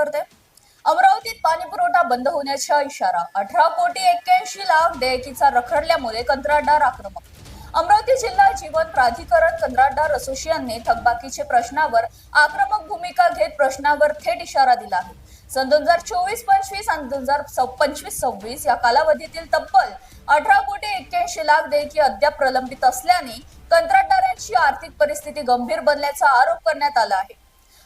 करते। अमरावतीत पाणी पुरवठा बंद होण्याचा इशारा। 18,81,00,000 देयकीचा रखडल्यामुळे कंत्राटदार आक्रमक। अमरावती जिल्हा जीवन प्राधिकरण कंत्राटदार असोसिएशनने थकबाकीचे प्रश्नावर आक्रमक भूमिका घेत प्रश्नावर थेट इशारा दिला आहे। सन 2024-25 आणि 2025-26 या कालावधीतील तब्बल 18,81,00,000 देयकी अद्याप प्रलंबित असल्याने कंत्राटदारांची आर्थिक परिस्थिती गंभीर बनल्याचा आरोप करण्यात आला आहे।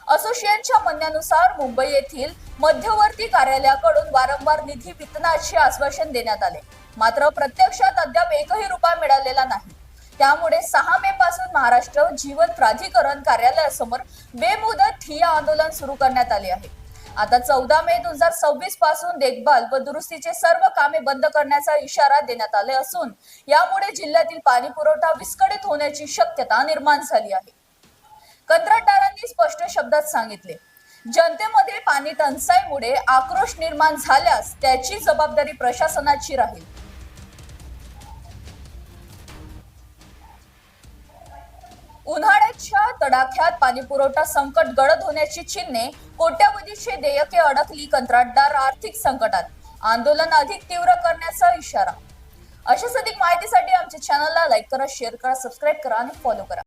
असोसिएशनच्या म्हणण्यानुसार मुंबई येथील मध्यवर्ती कार्यालयाकडून वारंवार निधी वितरणाचे आश्वासन देण्यात आले, मात्र प्रत्यक्षात अद्याप एकही रुपया मिळालेला नाही। त्यामुळे 6 मे पासून महाराष्ट्र जीवन प्राधिकरण कार्यालयासमोर बेमुदत ठिय्या आंदोलन सुरू करण्यात आले आहे। आता 14 मे 2026 पासून देखभाल व दुरुस्तीचे सर्व कामे बंद करण्याचा इशारा देण्यात आले असून यामुळे जिल्ह्यातील पाणी पुरवठा विस्कळीत होण्याची शक्यता निर्माण झाली आहे। कंत्राटदारांनी स्पष्ट शब्दात सांगितले, जनतेमध्ये पाणी टंचाईमुळे आक्रोश निर्माण झाल्यास त्याची जबाबदारी प्रशासनाची राहील। उन्हाळ्याच्या तडाख्यात पाणी पुरवठा संकट गडद होण्याची चिन्हे, कोट्यावधीचे देयके अडकली, कंत्राटदार आर्थिक संकटात, आंदोलन अधिक तीव्र करण्याचा इशारा। अशाच अधिक माहितीसाठी आमच्या चॅनलला लाईक करा, शेअर करा, सबस्क्राईब करा आणि फॉलो करा।